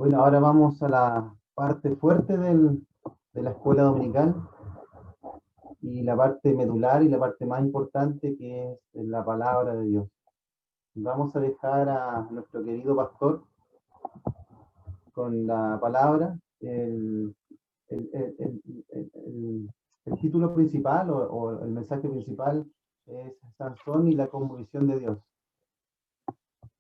Bueno, ahora vamos a la parte fuerte de la escuela dominical y la parte medular y la parte más importante que es la palabra de Dios. Vamos a dejar a nuestro querido pastor con la palabra. El- el- el- el título principal o el mensaje principal es Sansón y la conmovisión de Dios.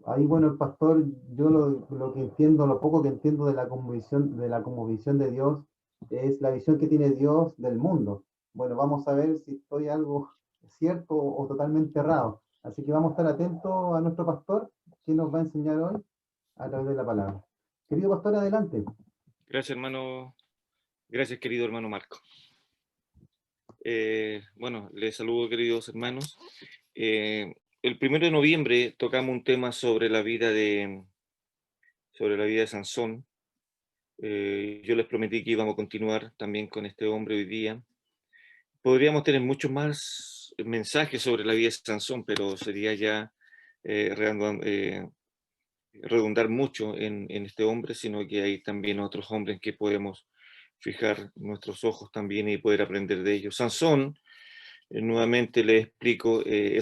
Ahí, bueno, el pastor, yo lo que entiendo, lo poco que entiendo de la conmovisión de Dios, es la visión que tiene Dios del mundo. Bueno, vamos a ver si estoy algo cierto o totalmente errado. Así que vamos a estar atentos a nuestro pastor, que nos va a enseñar hoy a través de la palabra. Querido pastor, adelante. Gracias, hermano. Gracias, querido hermano Marco. Bueno, les saludo, queridos hermanos. El 1 de noviembre tocamos un tema sobre la vida de Sansón. Yo les prometí que íbamos a continuar también con este hombre hoy día. Podríamos tener muchos más mensajes sobre la vida de Sansón, pero sería ya redundar mucho en este hombre, sino que hay también otros hombres que podemos fijar nuestros ojos también y poder aprender de ellos. Sansón, nuevamente le explico, se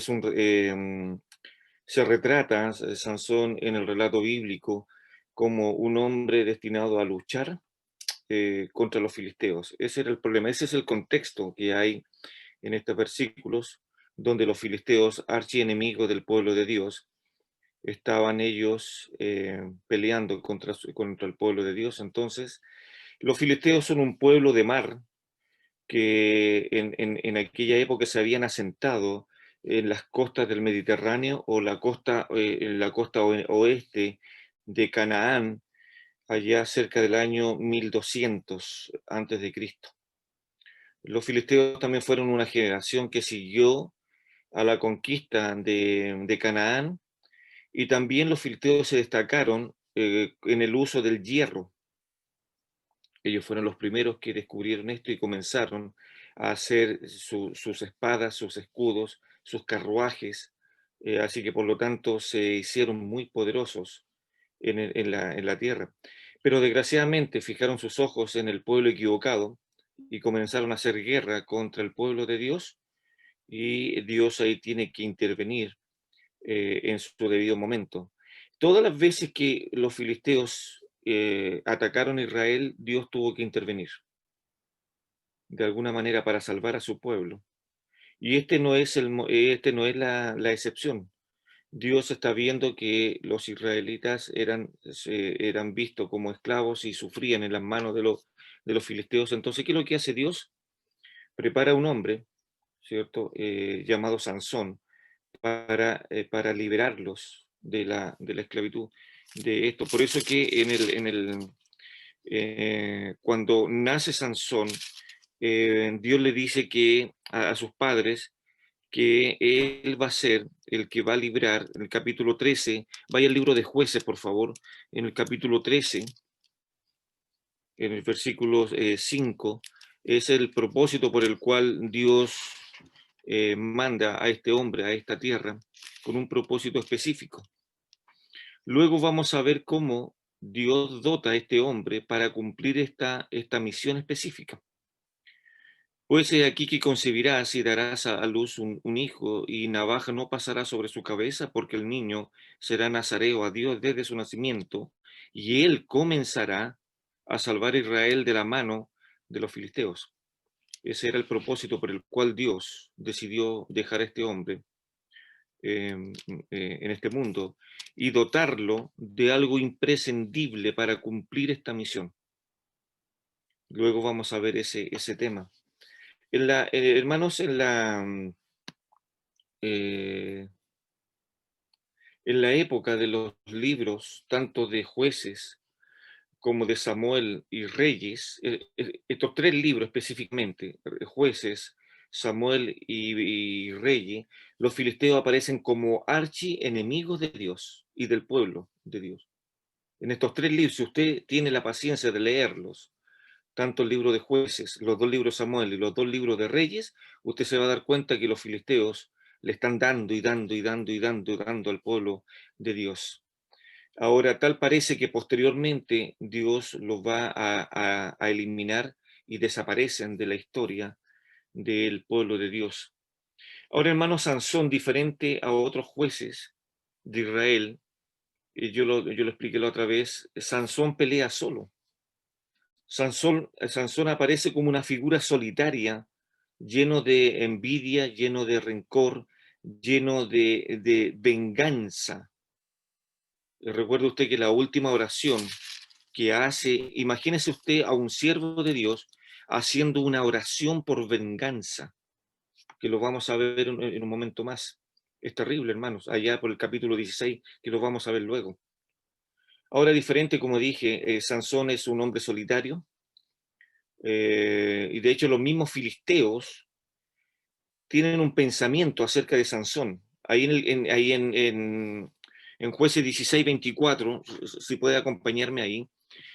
retrata Sansón en el relato bíblico como un hombre destinado a luchar contra los filisteos. Ese era el problema, ese es el contexto que hay en estos versículos, donde los filisteos, archienemigos del pueblo de Dios, estaban ellos peleando contra el pueblo de Dios. Entonces, los filisteos son un pueblo de mar que en aquella época se habían asentado en las costas del Mediterráneo o en la costa oeste de Canaán, allá cerca del año 1200 antes de Cristo. Los filisteos también fueron una generación que siguió a la conquista de Canaán, y también los filisteos se destacaron en el uso del hierro. Ellos fueron los primeros que descubrieron esto y comenzaron a hacer sus espadas, sus escudos, sus carruajes. Así que por lo tanto se hicieron muy poderosos en la tierra. Pero desgraciadamente fijaron sus ojos en el pueblo equivocado y comenzaron a hacer guerra contra el pueblo de Dios, y Dios ahí tiene que intervenir en su debido momento. Todas las veces que los filisteos atacaron a Israel, Dios tuvo que intervenir de alguna manera para salvar a su pueblo. Y este no es la excepción. Dios está viendo que los israelitas eran vistos como esclavos y sufrían en las manos de los filisteos. Entonces, ¿qué es lo que hace Dios? Prepara un hombre, ¿cierto? Llamado Sansón, para liberarlos de la esclavitud de esto. Por eso que cuando nace Sansón, Dios le dice que a sus padres que él va a ser el que va a librar. En el capítulo 13, vaya al libro de Jueces, por favor, en el capítulo 13, en el versículo 5, es el propósito por el cual Dios manda a este hombre, a esta tierra, con un propósito específico. Luego vamos a ver cómo Dios dota a este hombre para cumplir esta misión específica. Pues he aquí que concebirás y darás a luz un hijo, y navaja no pasará sobre su cabeza, porque el niño será nazareo a Dios desde su nacimiento, y él comenzará a salvar a Israel de la mano de los filisteos. Ese era el propósito por el cual Dios decidió dejar a este hombre en este mundo y dotarlo de algo imprescindible para cumplir esta misión. Luego vamos a ver ese tema. Hermanos, eh, en la época de los libros, tanto de Jueces como de Samuel y Reyes, estos tres libros específicamente, Jueces, Samuel y Reyes, los filisteos aparecen como archienemigos de Dios y del pueblo de Dios. En estos tres libros, si usted tiene la paciencia de leerlos, tanto el libro de Jueces, los dos libros de Samuel y los dos libros de Reyes, usted se va a dar cuenta que los filisteos le están dando y dando y dando y dando y dando al pueblo de Dios. Ahora, tal parece que posteriormente Dios los va a eliminar y desaparecen de la historia del pueblo de Dios. Ahora, hermano, Sansón, diferente a otros jueces de Israel, yo lo expliqué la otra vez, Sansón pelea solo. Sansón aparece como una figura solitaria, lleno de envidia, lleno de rencor, lleno de venganza. Recuerde usted que la última oración que hace, imagínese usted a un siervo de Dios haciendo una oración por venganza, que lo vamos a ver en un momento más. Es terrible, hermanos, allá por el capítulo 16, que lo vamos a ver luego. Ahora, diferente, como dije, Sansón es un hombre solitario, y de hecho los mismos filisteos tienen un pensamiento acerca de Sansón. Ahí en Jueces 16, 24, si puede acompañarme ahí,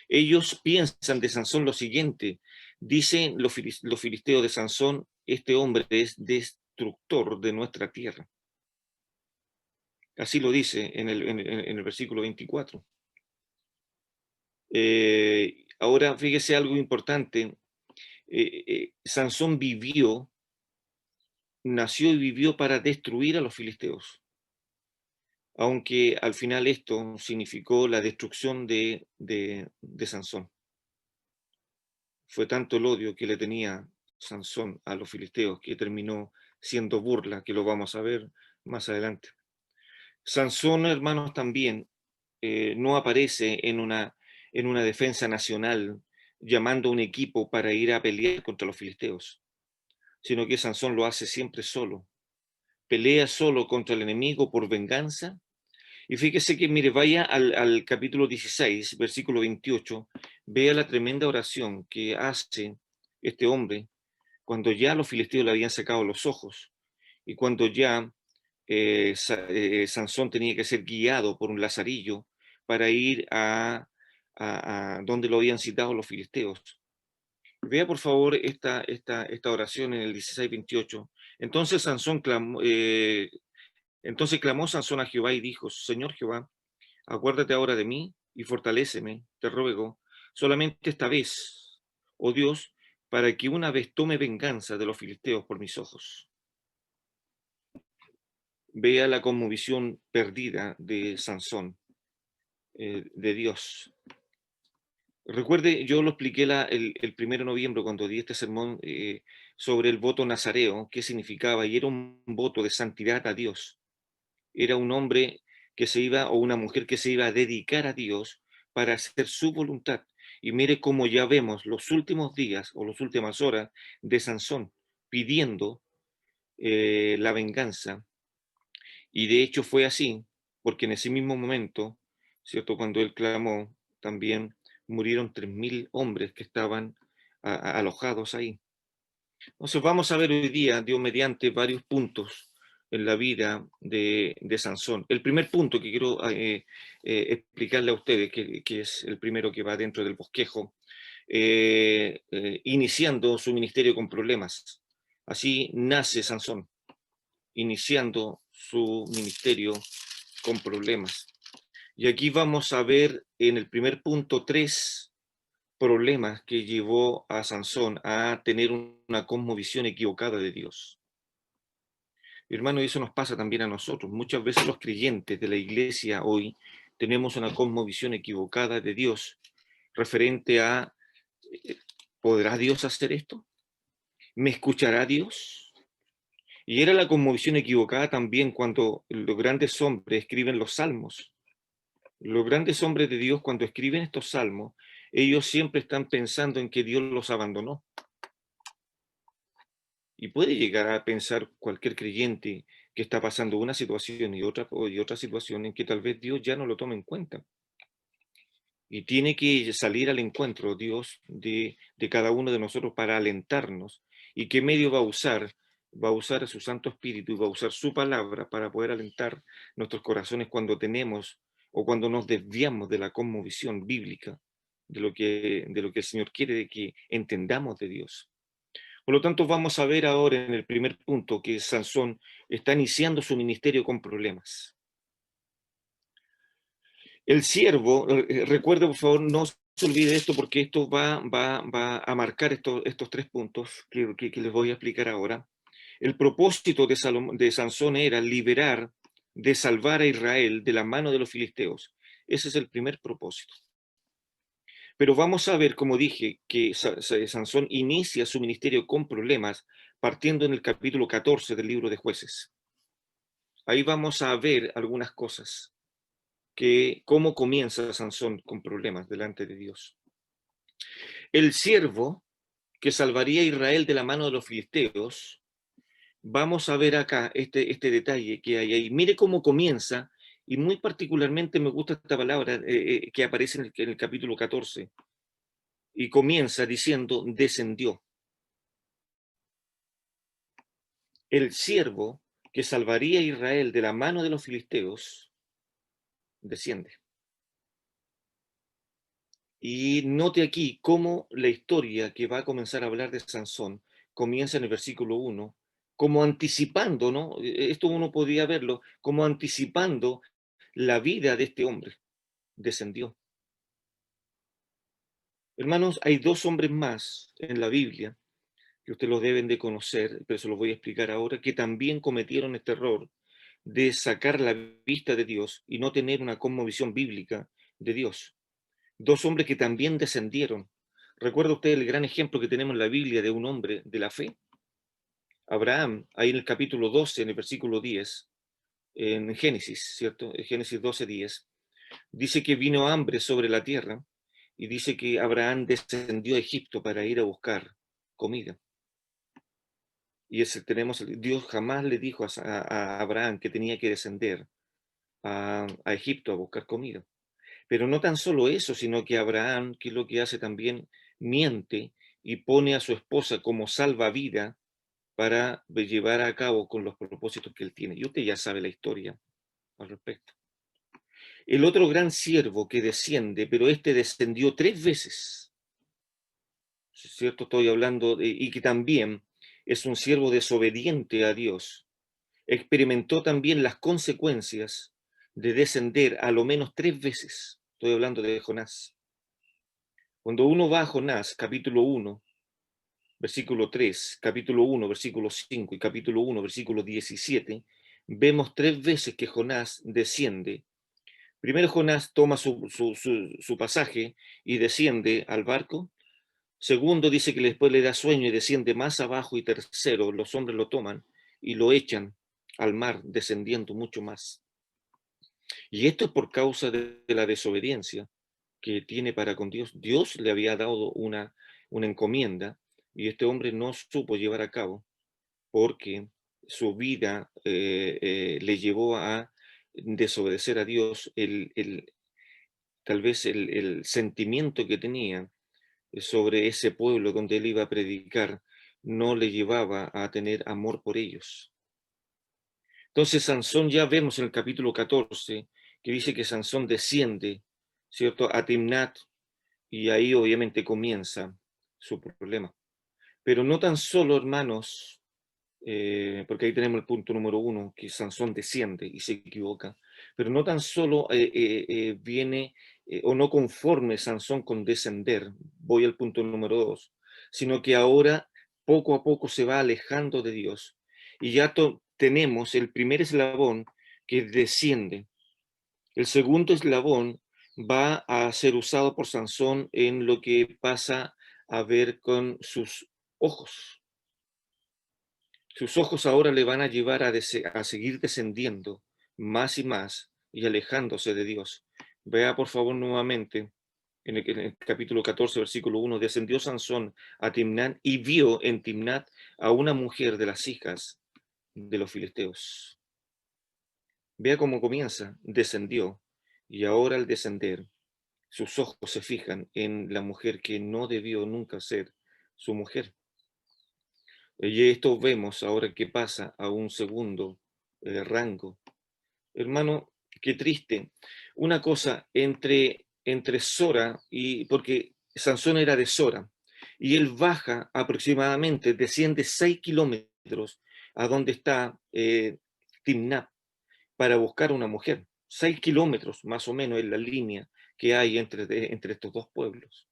ellos piensan de Sansón lo siguiente: dicen los filisteos de Sansón, este hombre es destructor de nuestra tierra. Así lo dice en el versículo 24. Ahora, fíjese algo importante. Sansón nació y vivió para destruir a los filisteos, aunque al final esto significó la destrucción de Sansón. Fue tanto el odio que le tenía Sansón a los filisteos que terminó siendo burla, que lo vamos a ver más adelante. Sansón, hermanos, también no aparece en una defensa nacional llamando a un equipo para ir a pelear contra los filisteos, sino que Sansón lo hace siempre solo. Pelea solo contra el enemigo por venganza. Y fíjese que, mire, vaya al capítulo 16, versículo 28, vea la tremenda oración que hace este hombre cuando ya los filisteos le habían sacado los ojos y cuando ya Sansón tenía que ser guiado por un lazarillo para ir a donde lo habían citado los filisteos. Vea por favor esta oración en el 16:28. Entonces clamó Sansón a Jehová y dijo: Señor Jehová, acuérdate ahora de mí y fortaléceme, te ruego, solamente esta vez, oh Dios, para que una vez tome venganza de los filisteos por mis ojos. Vea la conmovisión perdida de Sansón, de Dios. Recuerde, yo lo expliqué el 1 de noviembre cuando di este sermón sobre el voto nazareo, qué significaba, y era un voto de santidad a Dios. Era un hombre que se iba, o una mujer que se iba a dedicar a Dios para hacer su voluntad. Y mire cómo ya vemos los últimos días o las últimas horas de Sansón pidiendo la venganza. Y de hecho fue así, porque en ese mismo momento, ¿cierto? Cuando él clamó, también murieron 3.000 hombres que estaban alojados ahí. Entonces vamos a ver hoy día, Dios mediante, varios puntos en la vida de Sansón. El primer punto que quiero explicarle a ustedes, que es el primero que va dentro del bosquejo, iniciando su ministerio con problemas. Así nace Sansón, iniciando su ministerio con problemas. Y aquí vamos a ver en el primer punto 3 problemas que llevó a Sansón a tener una cosmovisión equivocada de Dios. Hermano, eso nos pasa también a nosotros. Muchas veces los creyentes de la iglesia hoy tenemos una cosmovisión equivocada de Dios referente a, ¿podrá Dios hacer esto? ¿Me escuchará Dios? Y era la cosmovisión equivocada también cuando los grandes hombres escriben los salmos. Los grandes hombres de Dios, cuando escriben estos salmos, ellos siempre están pensando en que Dios los abandonó. Y puede llegar a pensar cualquier creyente que está pasando una situación y otra situación en que tal vez Dios ya no lo tome en cuenta. Y tiene que salir al encuentro Dios de cada uno de nosotros para alentarnos. ¿Y qué medio va a usar? Va a usar a su Santo Espíritu y va a usar su palabra para poder alentar nuestros corazones cuando tenemos o cuando nos desviamos de la cosmovisión bíblica de lo que el Señor quiere que entendamos de Dios. Por lo tanto, vamos a ver ahora en el primer punto que Sansón está iniciando su ministerio con problemas. El siervo, recuerde por favor, no se olvide esto porque esto va a marcar estos 3 puntos que les voy a explicar ahora. El propósito de Sansón era liberar, de salvar a Israel de la mano de los filisteos. Ese es el primer propósito. Pero vamos a ver, como dije, que Sansón inicia su ministerio con problemas, partiendo en el capítulo 14 del libro de Jueces. Ahí vamos a ver algunas cosas, que cómo comienza Sansón con problemas delante de Dios. El siervo que salvaría a Israel de la mano de los filisteos, vamos a ver acá este detalle que hay ahí. Mire cómo comienza, y muy particularmente me gusta esta palabra que aparece en el capítulo 14, y comienza diciendo, descendió. El siervo que salvaría a Israel de la mano de los filisteos, desciende. Y note aquí cómo la historia que va a comenzar a hablar de Sansón comienza en el versículo 1, como anticipando, ¿no? Esto uno podría verlo, como anticipando la vida de este hombre. Descendió. Hermanos, hay 2 hombres más en la Biblia, que ustedes los deben de conocer, pero se los voy a explicar ahora, que también cometieron este error de sacar la vista de Dios y no tener una cosmovisión bíblica de Dios. 2 hombres que también descendieron. ¿Recuerda usted el gran ejemplo que tenemos en la Biblia de un hombre de la fe? Abraham, ahí en el capítulo 12, en el versículo 10, en Génesis, ¿cierto? En Génesis 12, 10, dice que vino hambre sobre la tierra y dice que Abraham descendió a Egipto para ir a buscar comida. Y Dios jamás le dijo a Abraham que tenía que descender a Egipto a buscar comida. Pero no tan solo eso, sino que Abraham, que es lo que hace también, miente y pone a su esposa como salvavida para llevar a cabo con los propósitos que él tiene. Y usted ya sabe la historia al respecto. El otro gran siervo que desciende, pero este descendió 3 veces, ¿cierto? Estoy hablando y que también es un siervo desobediente a Dios. Experimentó también las consecuencias de descender a lo menos 3 veces. Estoy hablando de Jonás. Cuando uno va a Jonás, capítulo 1, versículo 3, capítulo 1, versículo 5 y capítulo 1, versículo 17, vemos 3 veces que Jonás desciende. Primero Jonás toma su pasaje y desciende al barco. Segundo dice que después le da sueño y desciende más abajo. Y tercero, los hombres lo toman y lo echan al mar, descendiendo mucho más. Y esto es por causa de la desobediencia que tiene para con Dios. Dios le había dado una encomienda y este hombre no supo llevar a cabo porque su vida le llevó a desobedecer a Dios. Tal vez el sentimiento que tenía sobre ese pueblo donde él iba a predicar no le llevaba a tener amor por ellos. Entonces Sansón, ya vemos en el capítulo 14 que dice que Sansón desciende, ¿cierto?, a Timnat, y ahí obviamente comienza su problema. Pero no tan solo, hermanos, porque ahí tenemos el punto número 1, que Sansón desciende y se equivoca, pero no tan solo viene o no conforme Sansón con descender, voy al punto número 2, sino que ahora poco a poco se va alejando de Dios. Y ya tenemos el primer eslabón que desciende. El segundo eslabón va a ser usado por Sansón en lo que pasa a ver con sus ojos. Sus ojos ahora le van a llevar a seguir descendiendo más y más y alejándose de Dios. Vea por favor nuevamente en el capítulo 14, versículo 1, descendió Sansón a Timnat y vio en Timnat a una mujer de las hijas de los filisteos. Vea cómo comienza, descendió, y ahora al descender, sus ojos se fijan en la mujer que no debió nunca ser su mujer. Y esto vemos ahora que pasa a un segundo rango. Hermano, qué triste. Una cosa entre Sora porque Sansón era de Sora, y él baja aproximadamente, desciende 6 kilómetros a donde está Timnat para buscar una mujer. 6 kilómetros más o menos en la línea que hay entre estos dos pueblos.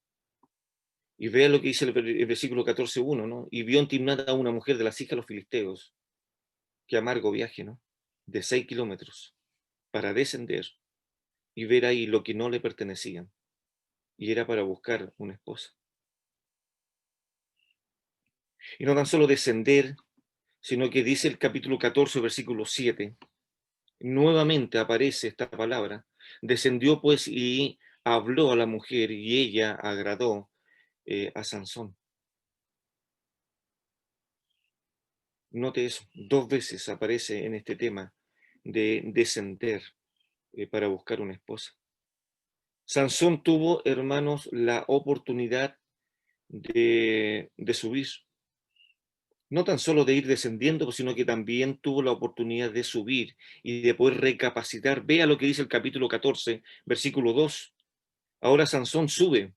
Y vea lo que dice el versículo 14:1, ¿no? Y vio en Timnat a una mujer de las hijas de los filisteos. Qué amargo viaje, ¿no? De 6 kilómetros para descender y ver ahí lo que no le pertenecía. Y era para buscar una esposa. Y no tan solo descender, sino que dice el capítulo 14, versículo 7, nuevamente aparece esta palabra. Descendió pues y habló a la mujer y ella agradó a Sansón. Note eso, 2 veces aparece en este tema de descender para buscar una esposa. Sansón tuvo, hermanos, la oportunidad de subir. No tan solo de ir descendiendo, sino que también tuvo la oportunidad de subir y de poder recapacitar. Vea lo que dice el capítulo 14, versículo 2. Ahora Sansón sube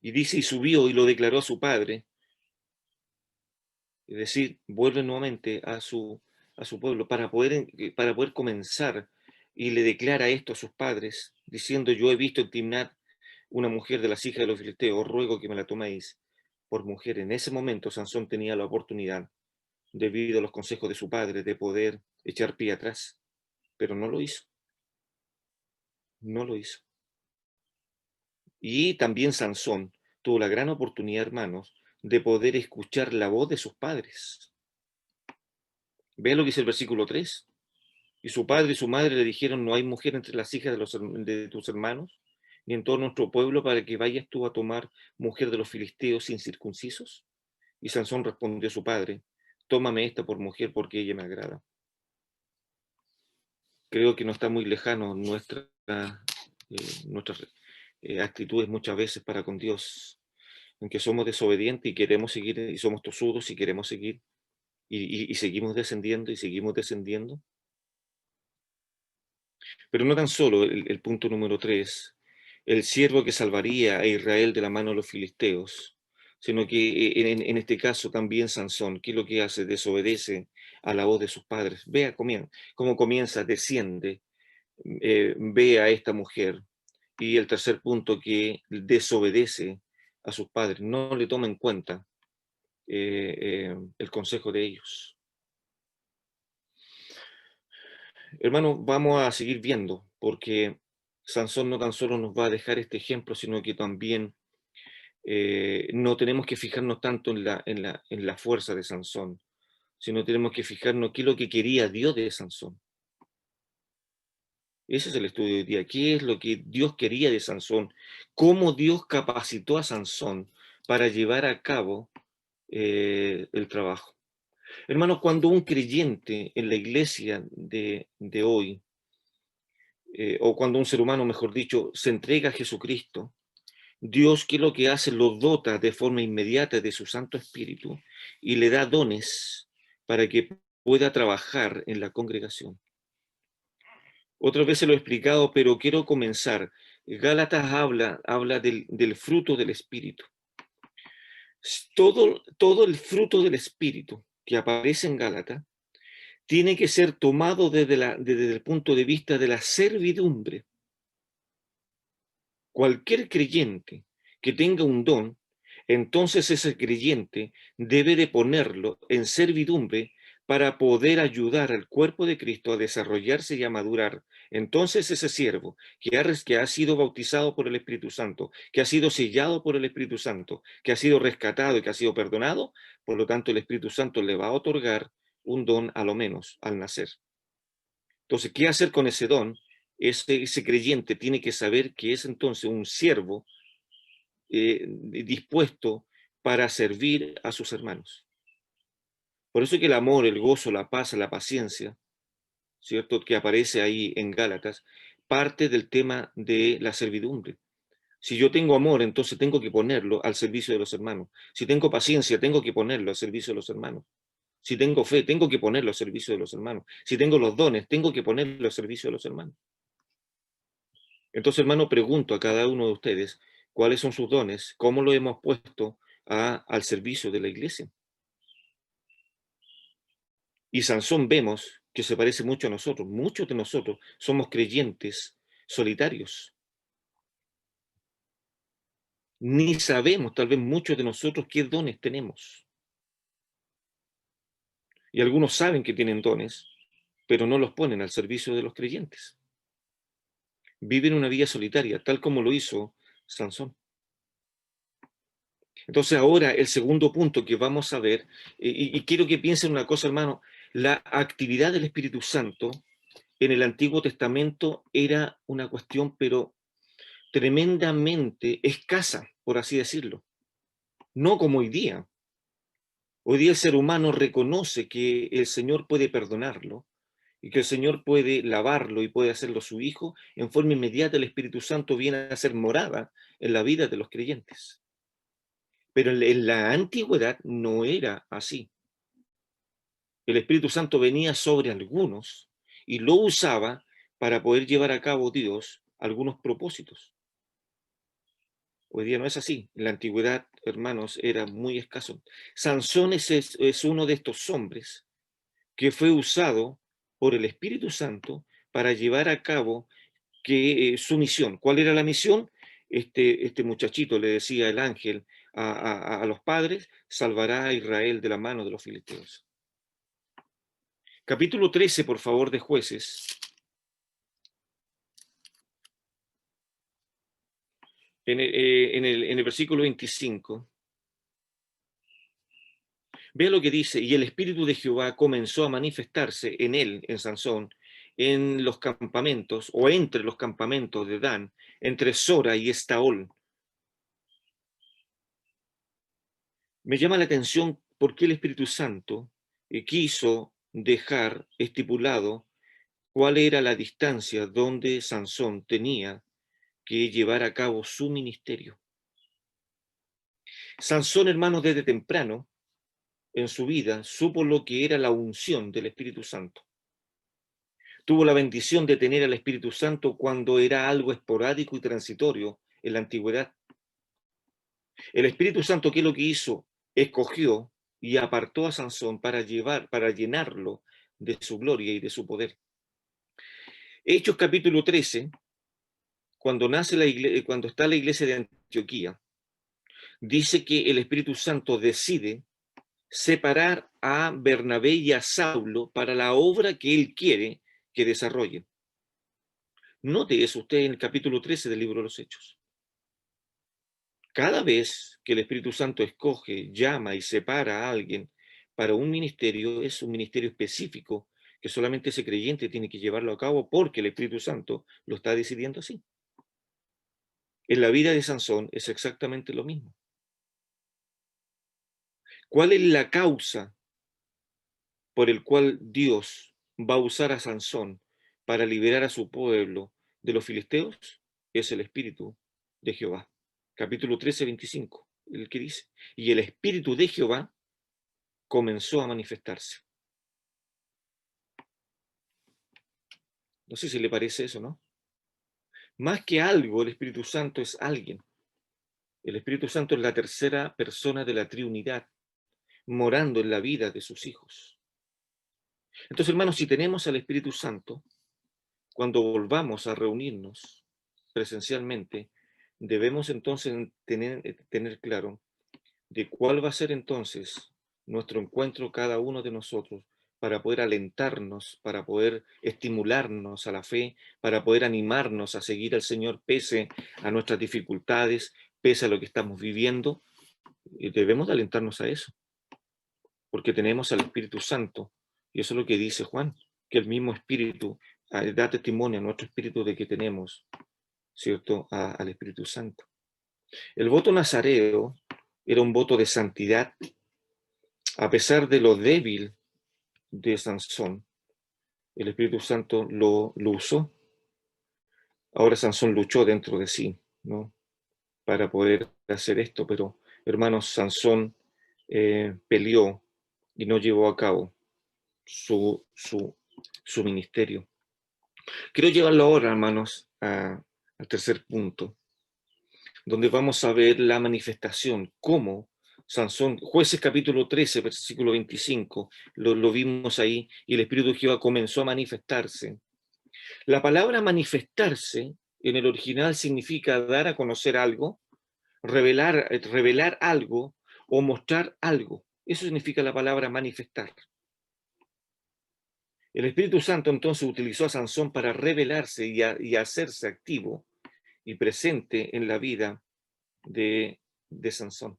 y dice, y subió y lo declaró a su padre. Es decir, vuelve nuevamente a su pueblo para poder comenzar, y le declara esto a sus padres, diciendo, yo he visto en Timnat una mujer de las hijas de los filisteos, os ruego que me la toméis por mujer. En ese momento Sansón tenía la oportunidad, debido a los consejos de su padre, de poder echar pie atrás, pero no lo hizo, no lo hizo. Y también Sansón tuvo la gran oportunidad, hermanos, de poder escuchar la voz de sus padres. Ve lo que dice el versículo 3. Y su padre y su madre le dijeron, no hay mujer entre las hijas de tus hermanos, ni en todo nuestro pueblo, para que vayas tú a tomar mujer de los filisteos incircuncisos. Y Sansón respondió a su padre, tómame esta por mujer porque ella me agrada. Creo que no está muy lejano nuestras actitudes muchas veces para con Dios, en que somos desobedientes y queremos seguir, y somos tosudos y queremos seguir, y seguimos descendiendo y seguimos descendiendo. Pero no tan solo el punto número 3, el siervo que salvaría a Israel de la mano de los filisteos, sino que en este caso también Sansón, ¿qué es lo que hace? Desobedece a la voz de sus padres. Vea cómo comienza, desciende, ve a esta mujer. Y el tercer punto, que desobedece a sus padres, no le toma en cuenta el consejo de ellos. Hermanos, vamos a seguir viendo, porque Sansón no tan solo nos va a dejar este ejemplo, sino que también no tenemos que fijarnos tanto en la fuerza de Sansón, sino tenemos que fijarnos qué es lo que quería Dios de Sansón. Ese es el estudio de hoy día. ¿Qué es lo que Dios quería de Sansón? ¿Cómo Dios capacitó a Sansón para llevar a cabo el trabajo? Hermanos, cuando un creyente en la iglesia de hoy, o cuando un ser humano, mejor dicho, se entrega a Jesucristo, Dios, ¿qué es lo que hace? Lo dota de forma inmediata de su Santo Espíritu y le da dones para que pueda trabajar en la congregación. Otras veces lo he explicado, pero quiero comenzar. Gálatas habla del fruto del Espíritu. Todo el fruto del Espíritu que aparece en Gálatas tiene que ser tomado desde el punto de vista de la servidumbre. Cualquier creyente que tenga un don, entonces ese creyente debe de ponerlo en servidumbre para poder ayudar al cuerpo de Cristo a desarrollarse y a madurar. Entonces ese siervo que ha sido bautizado por el Espíritu Santo, que ha sido sellado por el Espíritu Santo, que ha sido rescatado y que ha sido perdonado, por lo tanto el Espíritu Santo le va a otorgar un don a lo menos al nacer. Entonces, ¿qué hacer con ese don? Ese creyente tiene que saber que es entonces un siervo dispuesto para servir a sus hermanos. Por eso que el amor, el gozo, la paz, la paciencia, ¿cierto?, que aparece ahí en Gálatas, parte del tema de la servidumbre. Si yo tengo amor, entonces tengo que ponerlo al servicio de los hermanos. Si tengo paciencia, tengo que ponerlo al servicio de los hermanos. Si tengo fe, tengo que ponerlo al servicio de los hermanos. Si tengo los dones, tengo que ponerlo al servicio de los hermanos. Entonces, hermano, pregunto a cada uno de ustedes, ¿cuáles son sus dones? ¿Cómo lo hemos puesto al servicio de la iglesia? Y Sansón vemos que se parece mucho a nosotros. Muchos de nosotros somos creyentes solitarios. Ni sabemos, tal vez muchos de nosotros, qué dones tenemos. Y algunos saben que tienen dones, pero no los ponen al servicio de los creyentes. Viven una vida solitaria, tal como lo hizo Sansón. Entonces ahora el segundo punto que vamos a ver, y quiero que piensen una cosa, hermano, la actividad del Espíritu Santo en el Antiguo Testamento era una cuestión, pero tremendamente escasa, por así decirlo. No como hoy día. Hoy día el ser humano reconoce que el Señor puede perdonarlo y que el Señor puede lavarlo y puede hacerlo su hijo. En forma inmediata el Espíritu Santo viene a ser morada en la vida de los creyentes. Pero en la antigüedad no era así. El Espíritu Santo venía sobre algunos y lo usaba para poder llevar a cabo Dios algunos propósitos. Hoy día no es así. En la antigüedad, hermanos, era muy escaso. Sansón es uno de estos hombres que fue usado por el Espíritu Santo para llevar a cabo su misión. ¿Cuál era la misión? Este muchachito, le decía el ángel a los padres, salvará a Israel de la mano de los filisteos. Capítulo 13, por favor, de Jueces. En el versículo 25. Vea lo que dice: y el Espíritu de Jehová comenzó a manifestarse en él, en Sansón, en los campamentos, o entre los campamentos de Dan, entre Sora y Estaol. Me llama la atención por qué el Espíritu Santo quiso dejar estipulado cuál era la distancia donde Sansón tenía que llevar a cabo su ministerio. Sansón, hermanos, desde temprano en su vida supo lo que era la unción del Espíritu Santo. Tuvo la bendición de tener al Espíritu Santo cuando era algo esporádico y transitorio en la antigüedad. El Espíritu Santo, ¿qué es lo que hizo? Escogió y apartó a Sansón para llenarlo de su gloria y de su poder. Hechos capítulo 13, cuando está la iglesia de Antioquía, dice que el Espíritu Santo decide separar a Bernabé y a Saulo para la obra que él quiere que desarrollen. Note eso usted en el capítulo 13 del libro de los Hechos. Cada vez que el Espíritu Santo escoge, llama y separa a alguien para un ministerio, es un ministerio específico que solamente ese creyente tiene que llevarlo a cabo porque el Espíritu Santo lo está decidiendo así. En la vida de Sansón es exactamente lo mismo. ¿Cuál es la causa por el cual Dios va a usar a Sansón para liberar a su pueblo de los filisteos? Es el Espíritu de Jehová. Capítulo 13, 25, el que dice: y el Espíritu de Jehová comenzó a manifestarse. No sé si le parece eso, ¿no? Más que algo, el Espíritu Santo es alguien. El Espíritu Santo es la tercera persona de la Trinidad, morando en la vida de sus hijos. Entonces, hermanos, si tenemos al Espíritu Santo, cuando volvamos a reunirnos presencialmente, debemos entonces tener claro de cuál va a ser entonces nuestro encuentro cada uno de nosotros, para poder alentarnos, para poder estimularnos a la fe, para poder animarnos a seguir al Señor pese a nuestras dificultades, pese a lo que estamos viviendo. Debemos de alentarnos a eso, porque tenemos al Espíritu Santo, y eso es lo que dice Juan, que el mismo Espíritu da testimonio a nuestro espíritu de que tenemos, ¿cierto?, al Espíritu Santo. El voto nazareo era un voto de santidad. A pesar de lo débil de Sansón, el Espíritu Santo lo usó. Ahora Sansón luchó dentro de sí, ¿no?, para poder hacer esto, pero hermanos, Sansón peleó y no llevó a cabo su ministerio. Quiero llevarlo ahora, hermanos, al tercer punto, donde vamos a ver la manifestación, cómo Sansón, Jueces capítulo 13, versículo 25, lo vimos ahí, y el Espíritu de Jehová comenzó a manifestarse. La palabra manifestarse en el original significa dar a conocer algo, revelar algo o mostrar algo. Eso significa la palabra manifestar. El Espíritu Santo entonces utilizó a Sansón para revelarse y hacerse activo y presente en la vida de Sansón.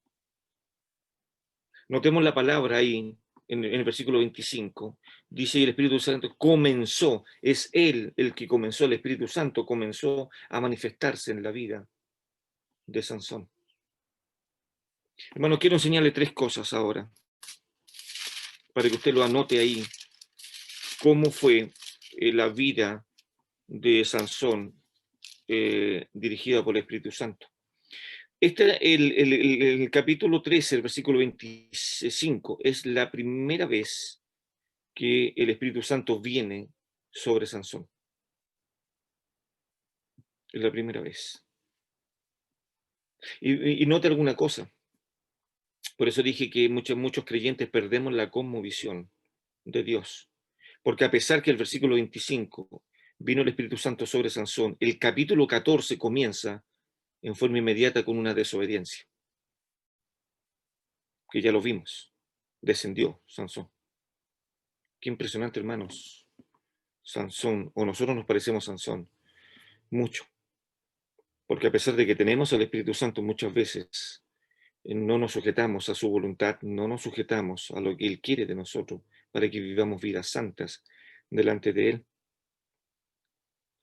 Notemos la palabra ahí en el versículo 25. Dice, y el Espíritu Santo comenzó, es él el que comenzó, el Espíritu Santo comenzó a manifestarse en la vida de Sansón. Hermano, quiero enseñarle tres cosas ahora, para que usted lo anote ahí, cómo fue la vida de Sansón dirigida por el Espíritu Santo. El capítulo 13, el versículo 25, es la primera vez que el Espíritu Santo viene sobre Sansón. Es la primera vez. Y note alguna cosa. Por eso dije que muchos creyentes perdemos la cosmovisión de Dios. Porque a pesar que el versículo 25 vino el Espíritu Santo sobre Sansón, el capítulo 14 comienza en forma inmediata con una desobediencia. Que ya lo vimos. Descendió Sansón. Qué impresionante, hermanos. Sansón, o nosotros nos parecemos a Sansón, mucho. Porque a pesar de que tenemos al Espíritu Santo muchas veces, no nos sujetamos a su voluntad, no nos sujetamos a lo que Él quiere de nosotros para que vivamos vidas santas delante de Él.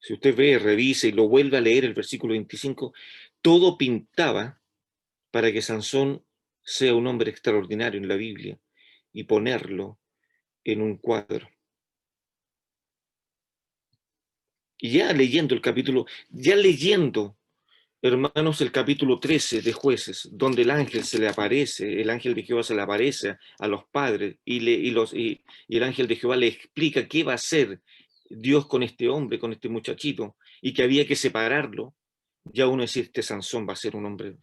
Si usted ve, revisa y lo vuelve a leer el versículo 25, todo pintaba para que Sansón sea un hombre extraordinario en la Biblia y ponerlo en un cuadro. Y ya leyendo el capítulo, hermanos, el capítulo 13 de Jueces, donde el ángel se le aparece, el ángel de Jehová se le aparece a los padres y el ángel de Jehová le explica qué va a hacer Dios con este hombre, con este muchachito, y que había que separarlo. Ya uno decía, este Sansón va a ser un hombre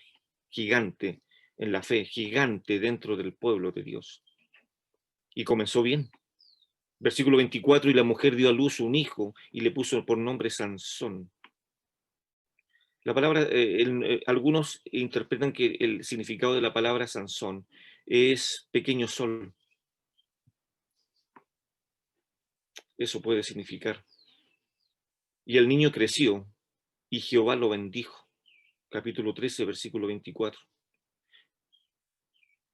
gigante en la fe, gigante dentro del pueblo de Dios. Y comenzó bien. Versículo 24, y la mujer dio a luz un hijo y le puso por nombre Sansón. La palabra, algunos interpretan que el significado de la palabra Sansón es pequeño sol. Eso puede significar. Y el niño creció y Jehová lo bendijo. Capítulo 13, versículo 24.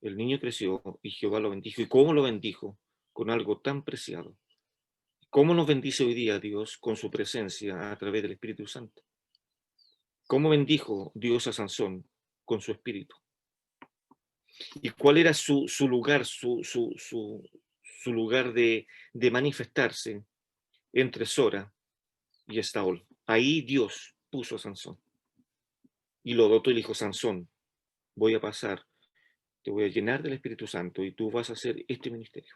El niño creció y Jehová lo bendijo. ¿Y cómo lo bendijo? Con algo tan preciado. ¿Cómo nos bendice hoy día Dios con su presencia a través del Espíritu Santo? ¿Cómo bendijo Dios a Sansón con su espíritu? ¿Y cuál era su lugar, su lugar de manifestarse? Entre Sora y Estaol. Ahí Dios puso a Sansón. Y lo dotó y le dijo, Sansón, voy a pasar, te voy a llenar del Espíritu Santo y tú vas a hacer este ministerio.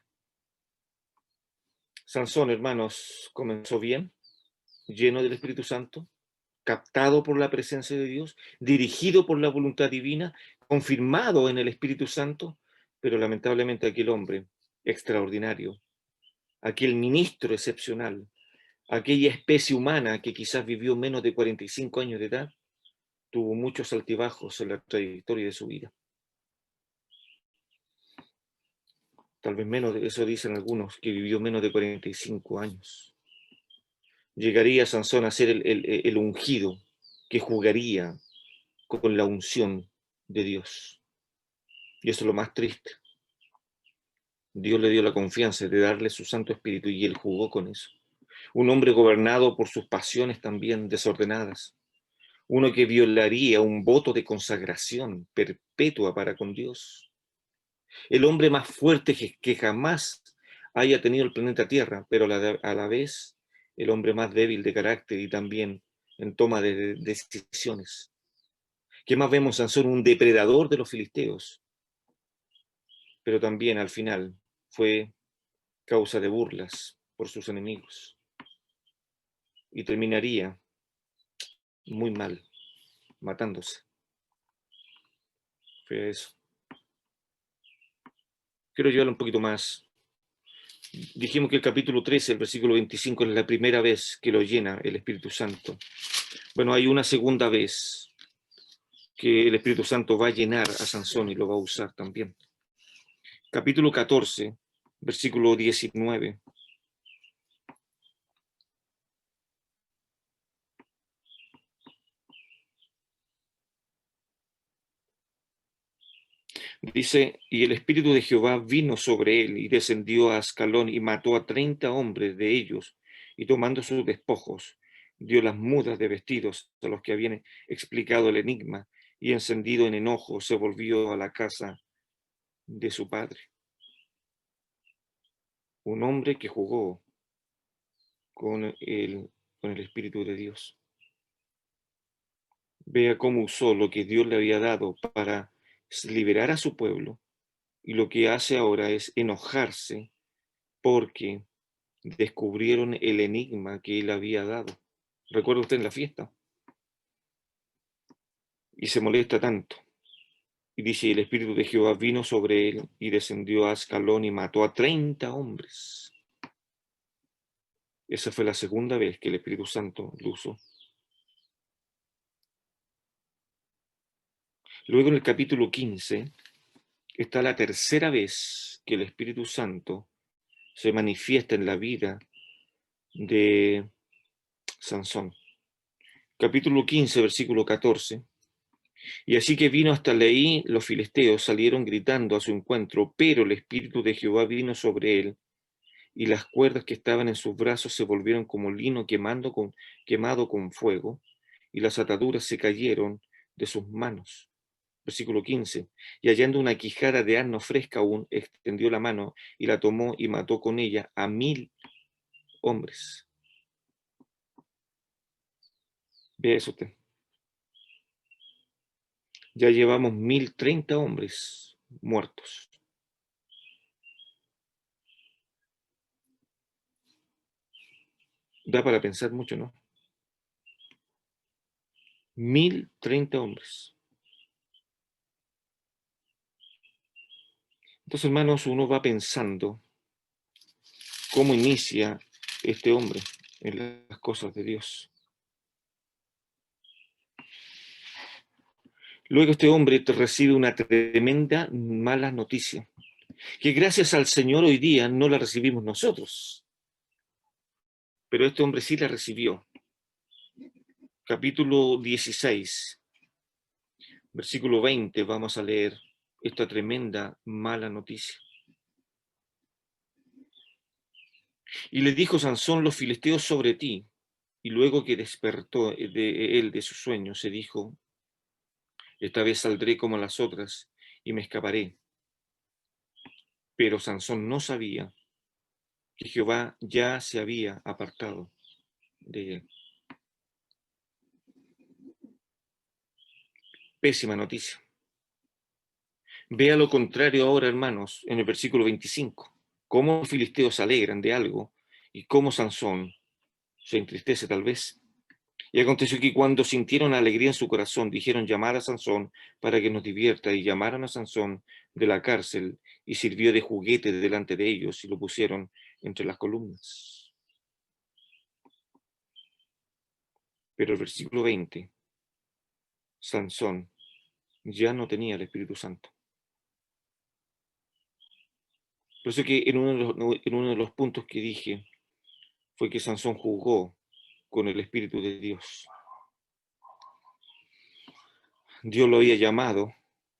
Sansón, hermanos, comenzó bien, lleno del Espíritu Santo, captado por la presencia de Dios, dirigido por la voluntad divina, confirmado en el Espíritu Santo, pero lamentablemente aquel hombre extraordinario, aquel ministro excepcional, aquella especie humana que quizás vivió menos de 45 años de edad, tuvo muchos altibajos en la trayectoria de su vida. Tal vez menos de eso dicen algunos, que vivió menos de 45 años. Llegaría Sansón a ser el ungido que jugaría con la unción de Dios. Y eso es lo más triste. Dios le dio la confianza de darle su Santo Espíritu y él jugó con eso. Un hombre gobernado por sus pasiones también desordenadas. Uno que violaría un voto de consagración perpetua para con Dios. El hombre más fuerte que jamás haya tenido el planeta Tierra, pero a la vez el hombre más débil de carácter y también en toma de decisiones. ¿Qué más vemos? Sansón, un depredador de los filisteos, pero también al final fue causa de burlas por sus enemigos y terminaría muy mal, matándose. Fue eso. quiero llevarlo un poquito más. Dijimos que el capítulo 13, el versículo 25, es la primera vez que lo llena el Espíritu Santo. Bueno, hay una segunda vez que el Espíritu Santo va a llenar a Sansón y lo va a usar también. Capítulo 14, versículo 19. Dice, y el Espíritu de Jehová vino sobre él y descendió a Ascalón y mató a 30 hombres de ellos, y tomando sus despojos, dio las mudas de vestidos a los que habían explicado el enigma, y encendido en enojo se volvió a la casa de su padre. Un hombre que jugó con el Espíritu de Dios. Vea cómo usó lo que Dios le había dado para liberar a su pueblo, y lo que hace ahora es enojarse porque descubrieron el enigma que él había dado. ¿Recuerda usted en la fiesta? Y se molesta tanto. Y dice, el Espíritu de Jehová vino sobre él y descendió a Ascalón y mató a 30 hombres. Esa fue la segunda vez que el Espíritu Santo lo usó. Luego en el capítulo 15 está la tercera vez que el Espíritu Santo se manifiesta en la vida de Sansón. Capítulo 15, versículo 14. Y así que vino hasta Leí, los filisteos salieron gritando a su encuentro, pero el Espíritu de Jehová vino sobre él, y las cuerdas que estaban en sus brazos se volvieron como lino quemado con fuego, y las ataduras se cayeron de sus manos. Versículo 15. Y hallando una quijada de asno fresca aún, extendió la mano y la tomó y mató con ella a 1000 hombres. Vea eso usted. Ya llevamos 1030 hombres muertos. Da para pensar mucho, ¿no? 1030 hombres. Entonces, hermanos, uno va pensando cómo inicia este hombre en las cosas de Dios. Luego este hombre recibe una tremenda mala noticia, que gracias al Señor hoy día no la recibimos nosotros, pero este hombre sí la recibió. Capítulo 16, versículo 20, vamos a leer esta tremenda mala noticia. Y le dijo Sansón, los filisteos sobre ti. Y luego que despertó de su sueño, se dijo, esta vez saldré como las otras y me escaparé. Pero Sansón no sabía que Jehová ya se había apartado de él. Pésima noticia. Vea lo contrario ahora, hermanos, en el versículo 25. Cómo los filisteos se alegran de algo y cómo Sansón se entristece tal vez. Y aconteció que cuando sintieron alegría en su corazón, dijeron llamar a Sansón para que nos divierta, y llamaron a Sansón de la cárcel y sirvió de juguete delante de ellos y lo pusieron entre las columnas. Pero el versículo 20, Sansón ya no tenía el Espíritu Santo. Por eso que en uno de los puntos que dije fue que Sansón jugó con el Espíritu de Dios. Dios lo había llamado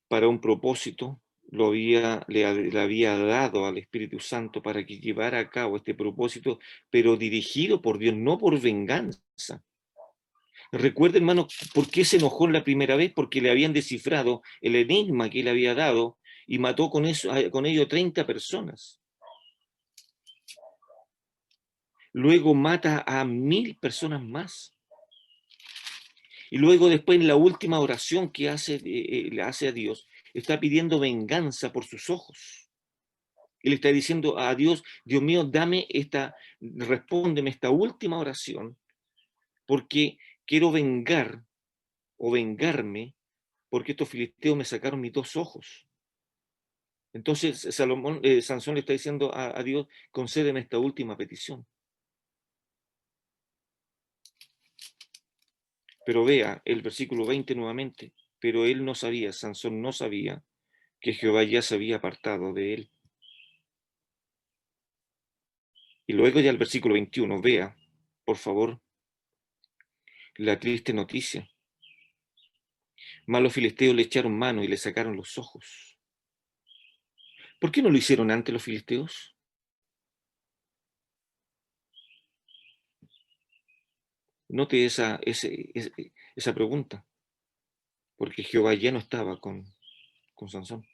para un propósito, le había dado al Espíritu Santo para que llevara a cabo este propósito, pero dirigido por Dios, no por venganza. Recuerda, hermano, por qué se enojó la primera vez, porque le habían descifrado el enigma que él había dado y mató con ello 30 personas. Luego mata a 1000 personas más. Y luego después en la última oración que le hace a Dios, está pidiendo venganza por sus ojos. Él está diciendo a Dios, Dios mío, respóndeme esta última oración, porque quiero vengarme, porque estos filisteos me sacaron mis 2 ojos. Entonces Sansón le está diciendo a Dios, concédeme esta última petición. Pero vea el versículo 20 nuevamente, pero él no sabía, Sansón no sabía que Jehová ya se había apartado de él. Y luego ya el versículo 21, vea, por favor, la triste noticia. Mas los filisteos le echaron mano y le sacaron los ojos. ¿Por qué no lo hicieron antes los filisteos? Note esa pregunta, porque Jehová ya no estaba con Sansón.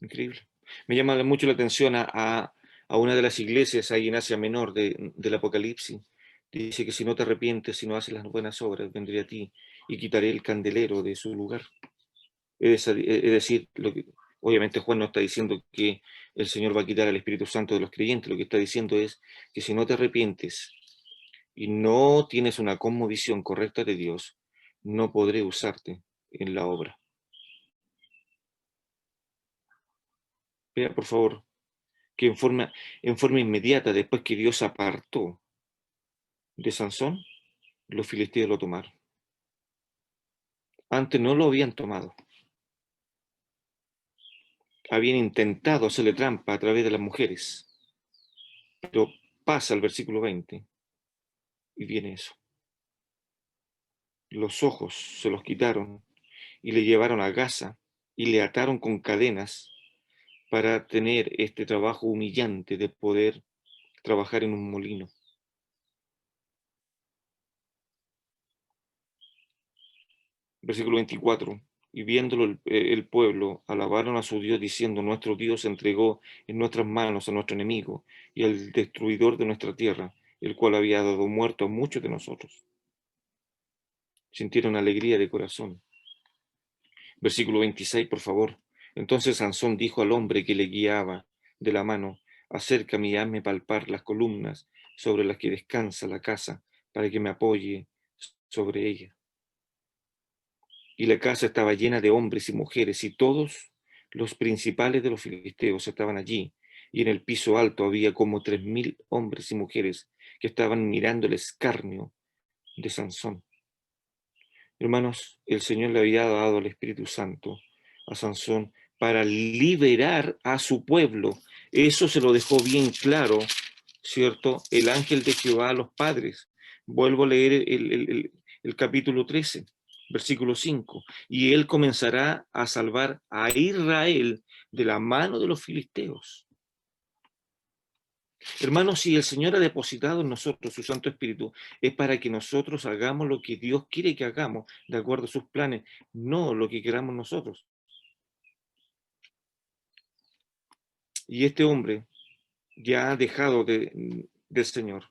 Increíble. Me llama mucho la atención a una de las iglesias ahí en Asia Menor del Apocalipsis. Dice que si no te arrepientes, si no haces las buenas obras, vendré a ti y quitaré el candelero de su lugar. Es decir, obviamente Juan no está diciendo que el Señor va a quitar al Espíritu Santo de los creyentes, lo que está diciendo es que si no te arrepientes y no tienes una cosmovisión correcta de Dios, no podré usarte en la obra. Vea, por favor, que en forma inmediata, después que Dios apartó de Sansón, los filisteos lo tomaron. Antes no lo habían tomado. Habían intentado hacerle trampa a través de las mujeres. Pero pasa el versículo 20 y viene eso. Los ojos se los quitaron y le llevaron a Gaza y le ataron con cadenas para tener este trabajo humillante de poder trabajar en un molino. Versículo 24. Y viéndolo el pueblo, alabaron a su Dios diciendo, nuestro Dios entregó en nuestras manos a nuestro enemigo y al destruidor de nuestra tierra, el cual había dado muerto a muchos de nosotros. Sintieron alegría de corazón. Versículo 26, por favor. Entonces Sansón dijo al hombre que le guiaba de la mano, acércame y hazme palpar las columnas sobre las que descansa la casa, para que me apoye sobre ella. Y la casa estaba llena de hombres y mujeres, y todos los principales de los filisteos estaban allí, y en el piso alto había como 3000 hombres y mujeres que estaban mirando el escarnio de Sansón. Hermanos, el Señor le había dado el Espíritu Santo a Sansón para liberar a su pueblo. Eso se lo dejó bien claro, ¿cierto? El ángel de Jehová a los padres. Vuelvo a leer el capítulo 13, versículo 5. Y él comenzará a salvar a Israel de la mano de los filisteos. Hermanos, si el Señor ha depositado en nosotros su Santo Espíritu, es para que nosotros hagamos lo que Dios quiere que hagamos, de acuerdo a sus planes, no lo que queramos nosotros. Y este hombre ya ha dejado del Señor.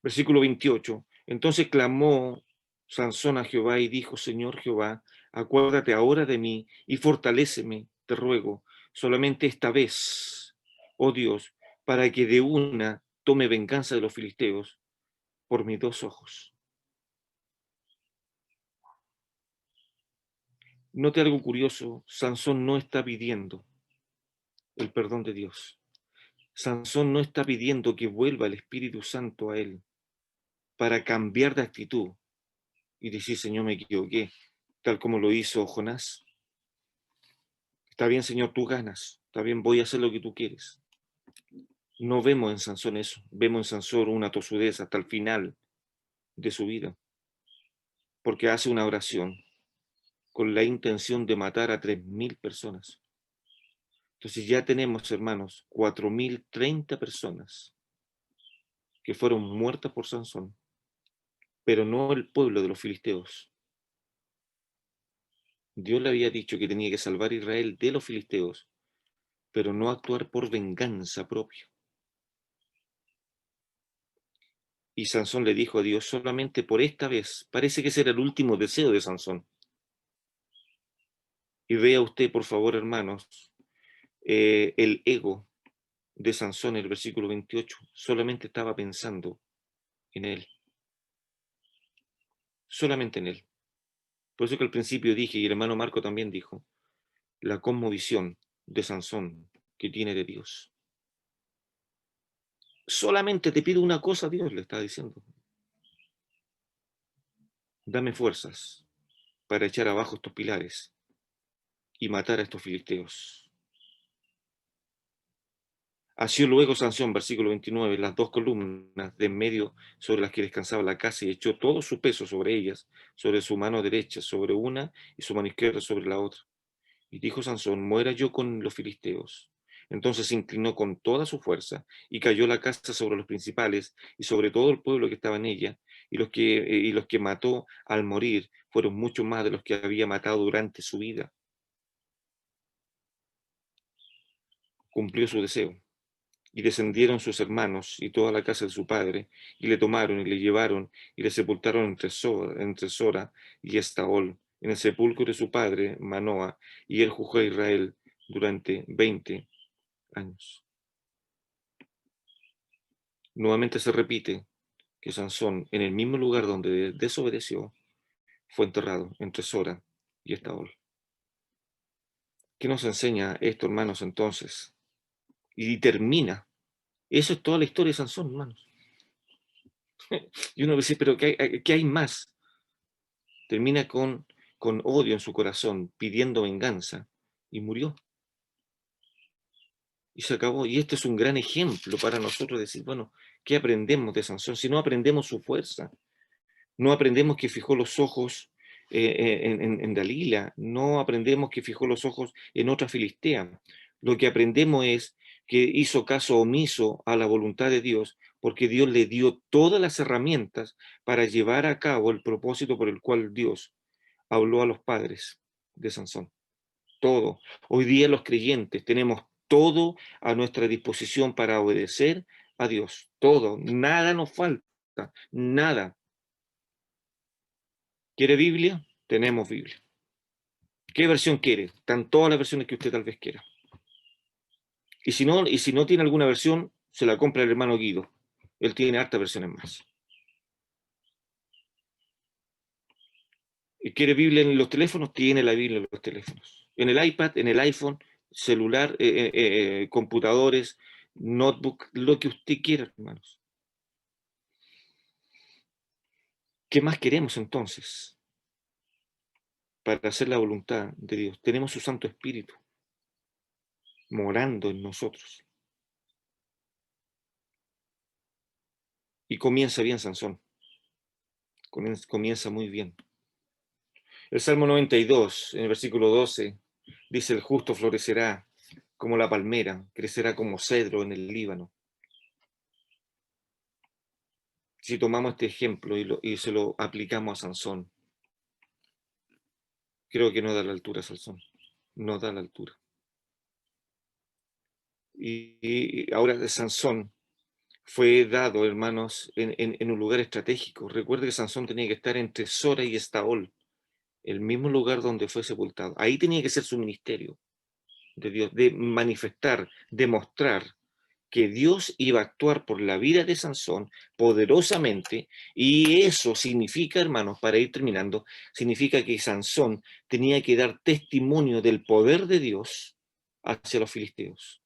Versículo 28. Entonces clamó Sansón a Jehová y dijo, Señor Jehová, acuérdate ahora de mí y fortaléceme, te ruego, solamente esta vez, oh Dios, para que de una tome venganza de los filisteos por mis 2 ojos. Note algo curioso, Sansón no está pidiendo el perdón de Dios. Sansón no está pidiendo que vuelva el Espíritu Santo a él para cambiar de actitud y decir, Señor, me equivoqué, tal como lo hizo Jonás. Está bien, Señor, tú ganas, está bien, voy a hacer lo que tú quieres. No vemos en Sansón eso, vemos en Sansón una tosudez hasta el final de su vida, porque hace una oración con la intención de matar a 3000 personas. Entonces ya tenemos, hermanos, 4030 personas que fueron muertas por Sansón, pero no el pueblo de los filisteos. Dios le había dicho que tenía que salvar a Israel de los filisteos, pero no actuar por venganza propia. Y Sansón le dijo a Dios, solamente por esta vez, parece que ese era el último deseo de Sansón. Y vea usted, por favor, hermanos, el ego de Sansón en el versículo 28, solamente estaba pensando en él, solamente en él. Por eso que al principio dije, y el hermano Marco también dijo, la cosmovisión de Sansón que tiene de Dios. Solamente te pido una cosa, Dios le está diciendo. Dame fuerzas para echar abajo estos pilares y matar a estos filisteos. Así luego Sansón, versículo 29, las dos columnas de en medio sobre las que descansaba la casa, y echó todo su peso sobre ellas, sobre su mano derecha, sobre una, y su mano izquierda sobre la otra. Y dijo Sansón, muera yo con los filisteos. Entonces se inclinó con toda su fuerza, y cayó la casa sobre los principales, y sobre todo el pueblo que estaba en ella, y los que mató al morir fueron mucho más de los que había matado durante su vida. Cumplió su deseo. Y descendieron sus hermanos y toda la casa de su padre, y le tomaron y le llevaron y le sepultaron entre Sora y Estaol, en el sepulcro de su padre Manoa, y él juzgó a Israel durante 20 años. Nuevamente se repite que Sansón, en el mismo lugar donde desobedeció, fue enterrado entre Sora y Estaol. ¿Qué nos enseña esto, hermanos, entonces? Y termina. Eso es toda la historia de Sansón, hermanos. Y uno dice, pero ¿qué hay más? Termina con odio en su corazón, pidiendo venganza, y murió. Y se acabó. Y este es un gran ejemplo para nosotros decir, bueno, ¿qué aprendemos de Sansón? Si no aprendemos su fuerza, no aprendemos que fijó los ojos en Dalila, no aprendemos que fijó los ojos en otra filistea. Lo que aprendemos es que hizo caso omiso a la voluntad de Dios, porque Dios le dio todas las herramientas para llevar a cabo el propósito por el cual Dios habló a los padres de Sansón. Todo. Hoy día los creyentes tenemos todo a nuestra disposición para obedecer a Dios. Todo. Nada nos falta. Nada. ¿Quiere Biblia? Tenemos Biblia. ¿Qué versión quiere? Están todas las versiones que usted tal vez quiera. Y si no tiene alguna versión, se la compra el hermano Guido. Él tiene hartas versiones más. ¿Y quiere Biblia en los teléfonos? Tiene la Biblia en los teléfonos. En el iPad, en el iPhone, celular, computadores, notebook, lo que usted quiera, hermanos. ¿Qué más queremos entonces para hacer la voluntad de Dios? Tenemos su Santo Espíritu morando en nosotros. Y comienza bien Sansón. Comienza muy bien. El Salmo 92, en el versículo 12, dice, el justo florecerá como la palmera, crecerá como cedro en el Líbano. Si tomamos este ejemplo y se lo aplicamos a Sansón, creo que no da la altura a Sansón. No da la altura. Y ahora Sansón fue dado, hermanos, en un lugar estratégico. Recuerde que Sansón tenía que estar entre Sora y Estaol, el mismo lugar donde fue sepultado. Ahí tenía que ser su ministerio de Dios, de manifestar, de mostrar que Dios iba a actuar por la vida de Sansón poderosamente, y eso significa, hermanos, para ir terminando, significa que Sansón tenía que dar testimonio del poder de Dios hacia los filisteos.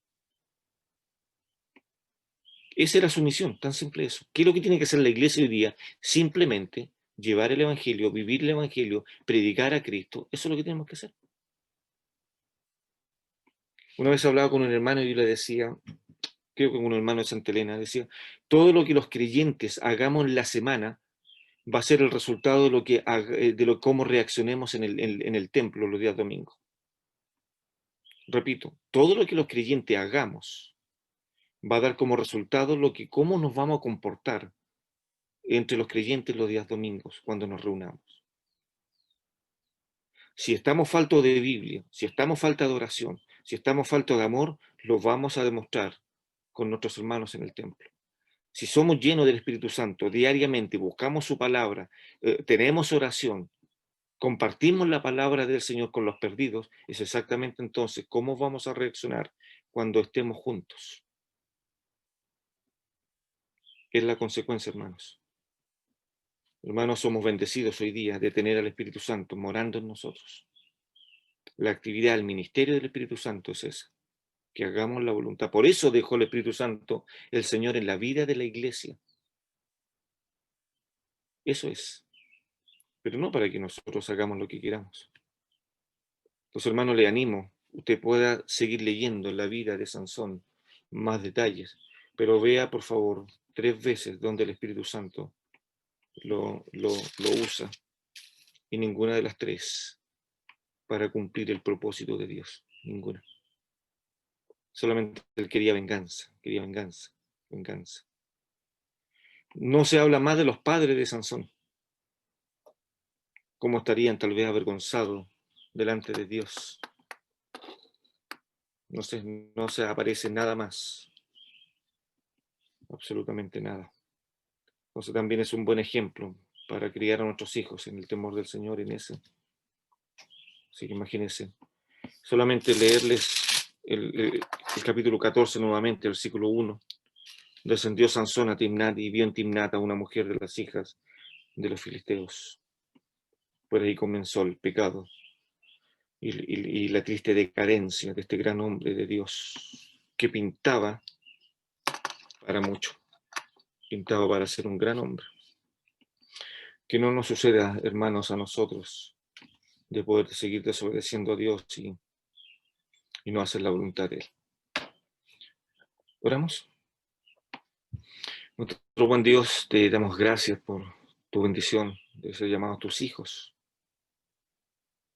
Esa era su misión, tan simple eso. ¿Qué es lo que tiene que hacer la iglesia hoy día? Simplemente llevar el evangelio, vivir el evangelio, predicar a Cristo. Eso es lo que tenemos que hacer. Una vez hablaba con un hermano y yo le decía, creo que un hermano de Santa Elena, decía, todo lo que los creyentes hagamos en la semana va a ser el resultado de cómo reaccionemos en el templo los días domingos. Repito, todo lo que los creyentes hagamos va a dar como resultado cómo nos vamos a comportar entre los creyentes los días domingos cuando nos reunamos. Si estamos faltos de Biblia, si estamos falta de oración, si estamos faltos de amor, lo vamos a demostrar con nuestros hermanos en el templo. Si somos llenos del Espíritu Santo diariamente, buscamos su palabra, tenemos oración, compartimos la palabra del Señor con los perdidos, es exactamente entonces cómo vamos a reaccionar cuando estemos juntos. Es la consecuencia, hermanos. Hermanos, somos bendecidos hoy día de tener al Espíritu Santo morando en nosotros. La actividad, el ministerio del Espíritu Santo es esa, que hagamos la voluntad. Por eso dejó el Espíritu Santo el Señor en la vida de la iglesia. Eso es, pero no para que nosotros hagamos lo que queramos. Entonces, hermano, le animo, usted pueda seguir leyendo la vida de Sansón, más detalles, pero vea, por favor, 3 veces donde el Espíritu Santo lo usa, y ninguna de las 3 para cumplir el propósito de Dios, ninguna. Solamente él quería venganza, venganza. No se habla más de los padres de Sansón, cómo estarían tal vez avergonzados delante de Dios. No se aparece nada más, absolutamente nada. Entonces también es un buen ejemplo para criar a nuestros hijos en el temor del Señor en ese. Así que imagínense, solamente leerles el capítulo 14 nuevamente, versículo 1. Descendió Sansón a Timnat y vio en Timnat a una mujer de las hijas de los filisteos. Por ahí comenzó el pecado y la triste decadencia de este gran hombre de Dios que pintaba para mucho, pintaba para ser un gran hombre. Que no nos suceda, hermanos, a nosotros de poder seguir desobedeciendo a Dios y no hacer la voluntad de Él. Oramos. Nuestro buen Dios, te damos gracias por tu bendición de ser llamados tus hijos.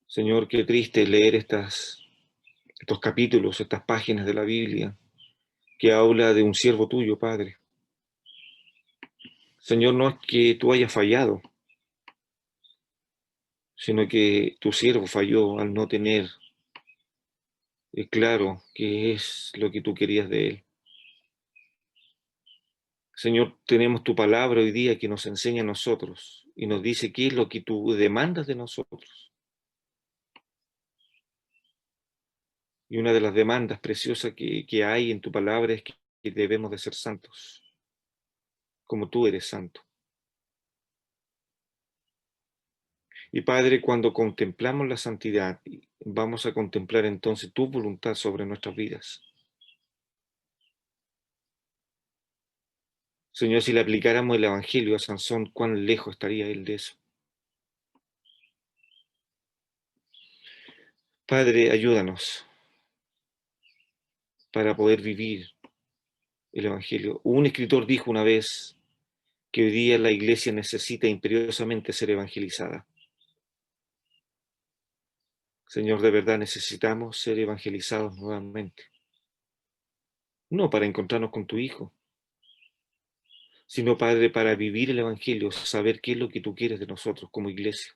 Señor, qué triste leer estos capítulos, estas páginas de la Biblia que habla de un siervo tuyo, Padre. Señor, no es que tú hayas fallado, sino que tu siervo falló al no tener claro qué es lo que tú querías de él. Señor, tenemos tu palabra hoy día que nos enseña a nosotros y nos dice qué es lo que tú demandas de nosotros. Y una de las demandas preciosas que hay en tu palabra es que debemos de ser santos, como tú eres santo. Y Padre, cuando contemplamos la santidad, vamos a contemplar entonces tu voluntad sobre nuestras vidas. Señor, si le aplicáramos el Evangelio a Sansón, ¿cuán lejos estaría él de eso? Padre, ayúdanos para poder vivir el Evangelio. Un escritor dijo una vez que hoy día la iglesia necesita imperiosamente ser evangelizada. Señor, de verdad necesitamos ser evangelizados nuevamente. No para encontrarnos con tu Hijo, sino, Padre, para vivir el Evangelio, saber qué es lo que tú quieres de nosotros como iglesia.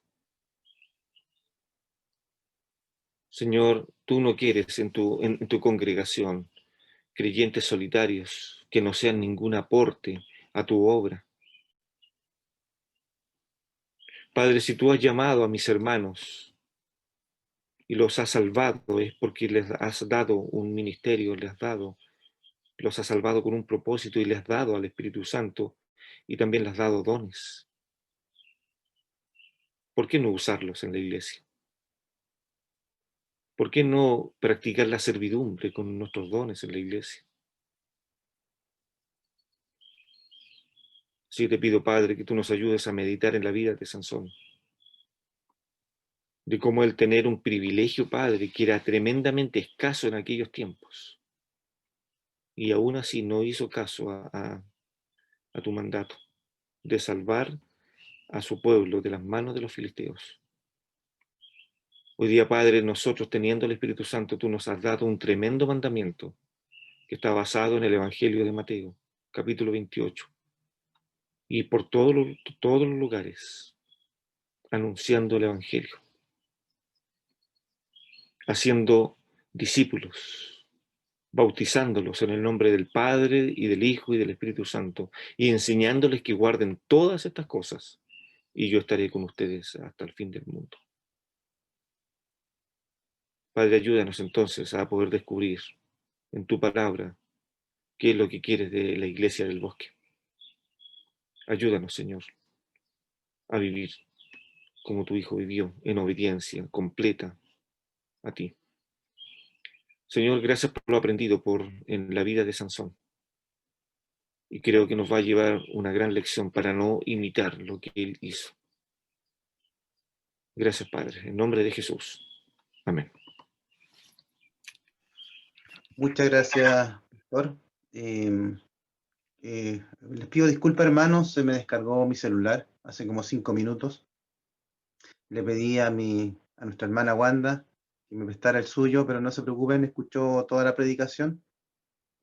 Señor, tú no quieres en tu congregación creyentes solitarios que no sean ningún aporte a tu obra. Padre, si tú has llamado a mis hermanos y los has salvado, es porque les has dado un ministerio, los has salvado con un propósito y les has dado al Espíritu Santo y también les has dado dones. ¿Por qué no usarlos en la iglesia? ¿Por qué no practicar la servidumbre con nuestros dones en la iglesia? Sí, te pido, Padre, que tú nos ayudes a meditar en la vida de Sansón, de cómo el tener un privilegio, Padre, que era tremendamente escaso en aquellos tiempos, y aún así no hizo caso a tu mandato de salvar a su pueblo de las manos de los filisteos. Hoy día, Padre, nosotros teniendo el Espíritu Santo, tú nos has dado un tremendo mandamiento que está basado en el Evangelio de Mateo, capítulo 28, y por todos los lugares, anunciando el Evangelio, haciendo discípulos, bautizándolos en el nombre del Padre y del Hijo y del Espíritu Santo, y enseñándoles que guarden todas estas cosas, y yo estaré con ustedes hasta el fin del mundo. Padre, ayúdanos entonces a poder descubrir en tu palabra qué es lo que quieres de la iglesia del bosque. Ayúdanos, Señor, a vivir como tu Hijo vivió, en obediencia completa, a ti. Señor, gracias por lo aprendido en la vida de Sansón. Y creo que nos va a llevar una gran lección para no imitar lo que él hizo. Gracias, Padre, en nombre de Jesús. Amén. Muchas gracias, Pastor. Les pido disculpas, hermanos, se me descargó mi celular hace como 5 minutos. Le pedí a nuestra hermana Wanda que me prestara el suyo, pero no se preocupen, escuchó toda la predicación.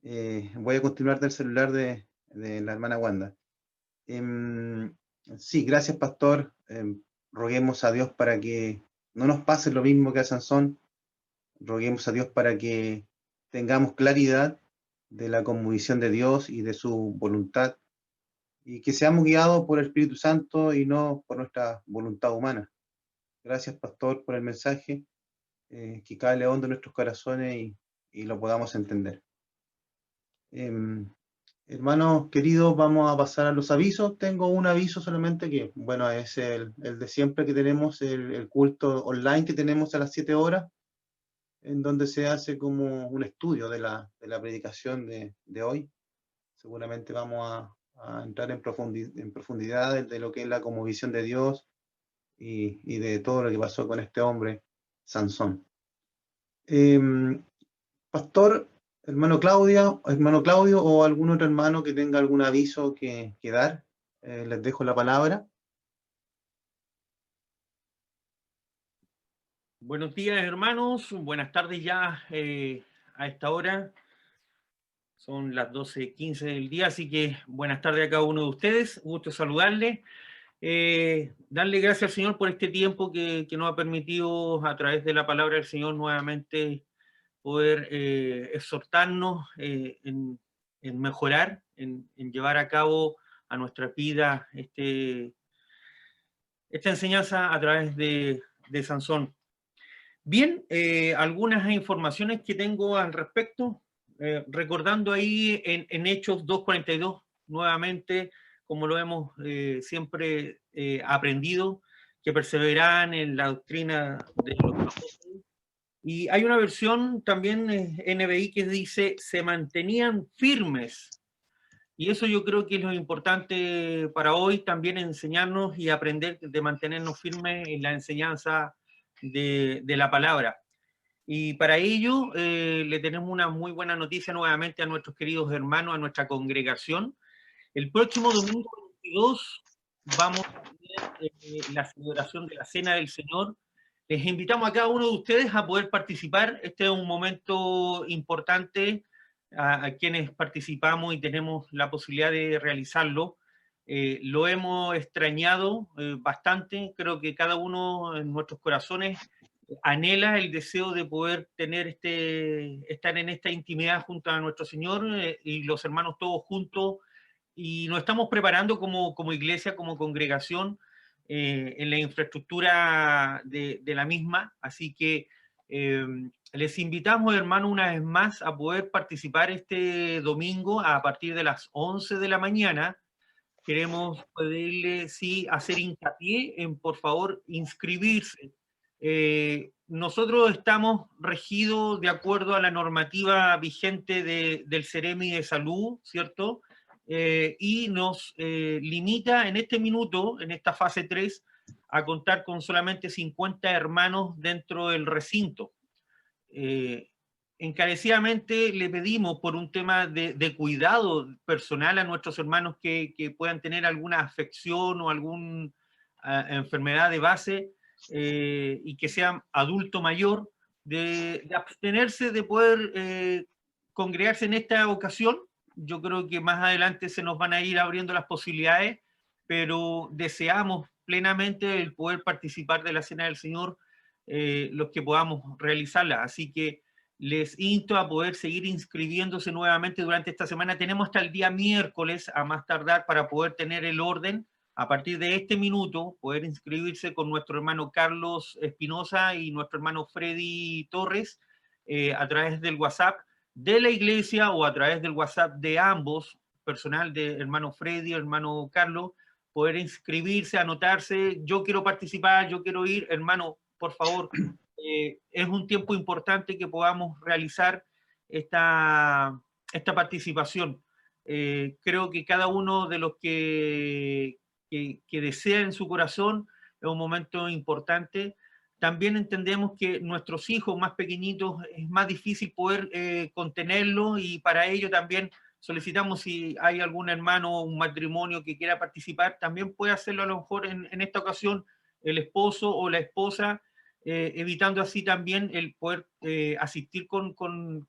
Voy a continuar del celular de la hermana Wanda. Sí, gracias, Pastor. Roguemos a Dios para que no nos pase lo mismo que a Sansón. Roguemos a Dios para que tengamos claridad de la cosmovisión de Dios y de su voluntad, y que seamos guiados por el Espíritu Santo y no por nuestra voluntad humana. Gracias, Pastor, por el mensaje, que cale hondo en nuestros corazones y lo podamos entender. Hermanos queridos, vamos a pasar a los avisos. Tengo un aviso solamente que, bueno, es el de siempre que tenemos, el culto online que tenemos a las 7 horas, en donde se hace como un estudio de la predicación de hoy. Seguramente vamos a entrar en profundidad de lo que es la cosmovisión de Dios y de todo lo que pasó con este hombre, Sansón. Pastor, hermano Claudio o algún otro hermano que tenga algún aviso que dar, les dejo la palabra. Buenos días, hermanos. Buenas tardes ya a esta hora. Son las 12:15 del día, así que buenas tardes a cada uno de ustedes. Gusto saludarles. Darle gracias al Señor por este tiempo que nos ha permitido, a través de la palabra del Señor, nuevamente poder exhortarnos en mejorar, en llevar a cabo a nuestra vida esta enseñanza a través de Sansón. Bien, algunas informaciones que tengo al respecto, recordando ahí en Hechos 2:42, nuevamente, como lo hemos siempre aprendido, que perseveraban en la doctrina de los apóstoles. Y hay una versión también NBI que dice, se mantenían firmes. Y eso yo creo que es lo importante para hoy, también enseñarnos y aprender de mantenernos firmes en la enseñanza de la palabra. Y para ello le tenemos una muy buena noticia nuevamente a nuestros queridos hermanos, a nuestra congregación. El próximo domingo 22 vamos a tener la celebración de la Cena del Señor. Les invitamos a cada uno de ustedes a poder participar. Este es un momento importante a quienes participamos y tenemos la posibilidad de realizarlo. Lo hemos extrañado bastante. Creo que cada uno en nuestros corazones anhela el deseo de poder tener estar en esta intimidad junto a nuestro Señor y los hermanos todos juntos, y nos estamos preparando como iglesia, como congregación, en la infraestructura de la misma, así que les invitamos, hermanos, una vez más a poder participar este domingo a partir de las 11 de la mañana. Queremos pedirle, sí, hacer hincapié en, por favor, inscribirse. Nosotros estamos regidos de acuerdo a la normativa vigente del Ceremi de Salud, ¿cierto? Y nos limita en este minuto, en esta fase 3, a contar con solamente 50 hermanos dentro del recinto. Encarecidamente le pedimos, por un tema de cuidado personal a nuestros hermanos que puedan tener alguna afección o alguna enfermedad de base y que sean adulto mayor, de abstenerse de poder congregarse en esta ocasión. Yo creo que más adelante se nos van a ir abriendo las posibilidades, pero deseamos plenamente el poder participar de la Cena del Señor, los que podamos realizarla. Así que les insto a poder seguir inscribiéndose nuevamente durante esta semana. Tenemos hasta el día miércoles, a más tardar, para poder tener el orden. A partir de este minuto, poder inscribirse con nuestro hermano Carlos Espinosa y nuestro hermano Freddy Torres a través del WhatsApp de la iglesia o a través del WhatsApp de ambos, personal de hermano Freddy, hermano Carlos, poder inscribirse, anotarse. Yo quiero participar, yo quiero ir, hermano, por favor, es un tiempo importante que podamos realizar esta participación. Creo que cada uno de los que desea en su corazón es un momento importante. También entendemos que nuestros hijos más pequeñitos es más difícil poder contenerlos, y para ello también solicitamos, si hay algún hermano o un matrimonio que quiera participar, también puede hacerlo a lo mejor en esta ocasión el esposo o la esposa, evitando así también el poder asistir con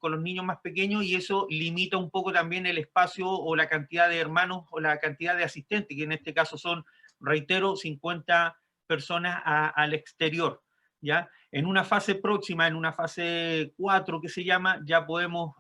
los niños más pequeños, y eso limita un poco también el espacio o la cantidad de hermanos o la cantidad de asistentes, que en este caso son, reitero, 50 personas al exterior. ¿Ya? En una fase próxima, en una fase 4 que se llama, ya podemos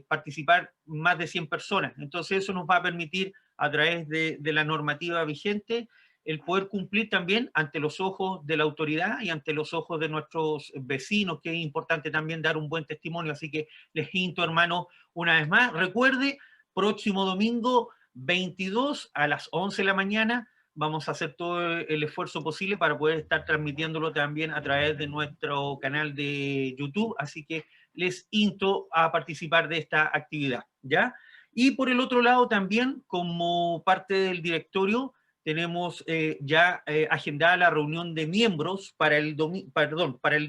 participar más de 100 personas. Entonces eso nos va a permitir, a través de la normativa vigente, el poder cumplir también ante los ojos de la autoridad y ante los ojos de nuestros vecinos, que es importante también dar un buen testimonio. Así que les insto, hermanos, una vez más, recuerde, próximo domingo 22 a las 11 de la mañana, vamos a hacer todo el esfuerzo posible para poder estar transmitiéndolo también a través de nuestro canal de YouTube, así que les insto a participar de esta actividad, ¿ya? Y por el otro lado también, como parte del directorio, tenemos ya agendada la reunión de miembros para el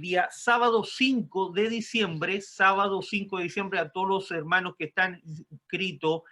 día sábado 5 de diciembre, a todos los hermanos que están inscritos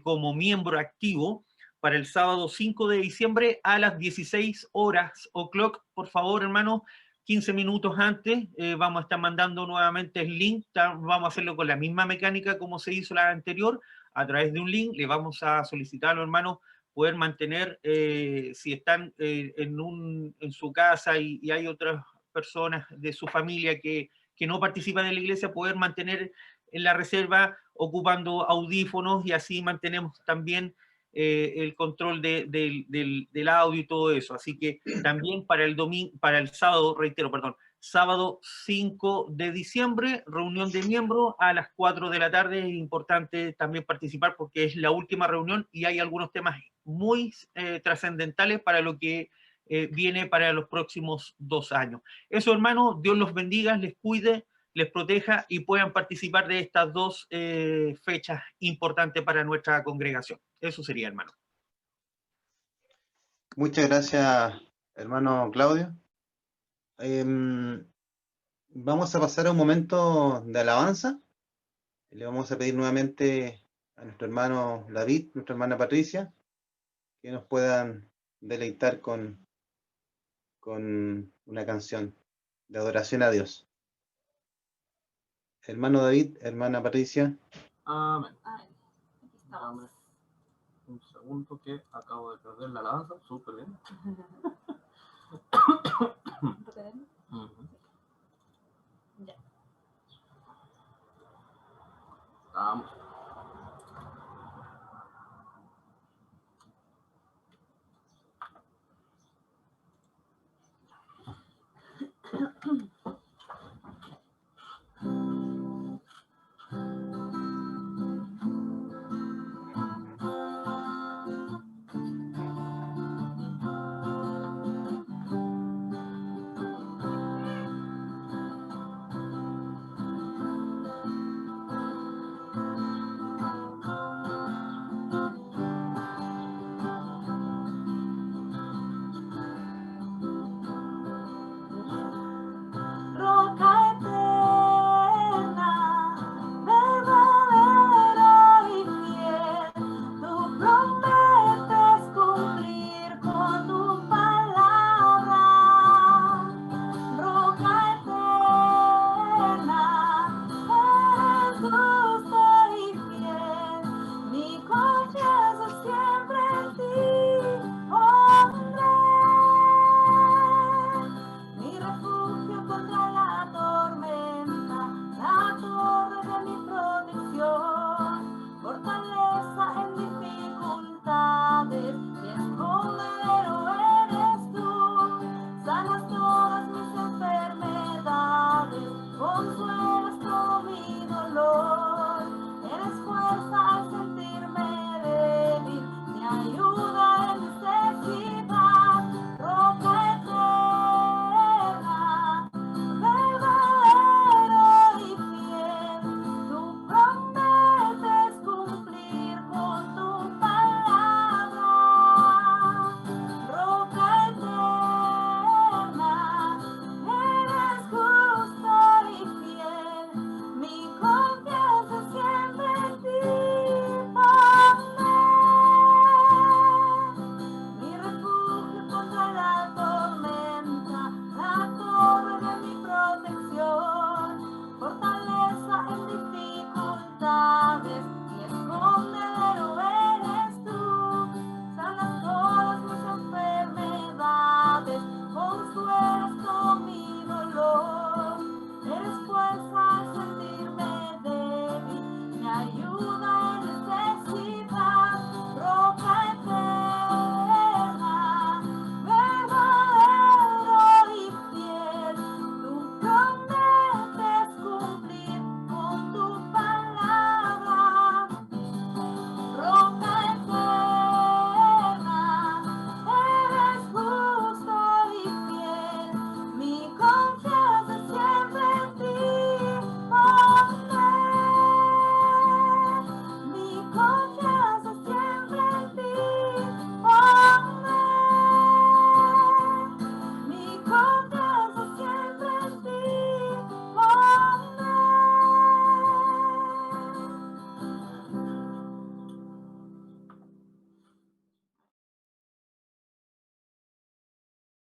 como miembro activo, para el sábado 5 de diciembre a las 16 horas o'clock. Por favor, hermanos, 15 minutos antes vamos a estar mandando nuevamente el link. Vamos a hacerlo con la misma mecánica como se hizo la anterior, a través de un link. Le vamos a solicitar a los hermanos poder mantener, si están en su casa y hay otras personas de su familia que no participan en la iglesia, poder mantener en la reserva ocupando audífonos, y así mantenemos también el control del audio y todo eso. Así que también para el sábado, reitero, perdón, sábado 5 de diciembre, reunión de miembros a las 4 de la tarde. Es importante también participar porque es la última reunión y hay algunos temas muy trascendentales para lo que viene para los próximos 2 años. Eso, hermanos, Dios los bendiga, les cuide, les proteja y puedan participar de estas 2 fechas importantes para nuestra congregación. Eso sería, hermano. Muchas gracias, hermano Claudio. Vamos a pasar a un momento de alabanza. Le vamos a pedir nuevamente a nuestro hermano David, nuestra hermana Patricia, que nos puedan deleitar con una canción de adoración a Dios. Hermano David, hermana Patricia. Amén. Dame un segundo que acabo de perder la alabanza. Súper bien. Ya. Vamos.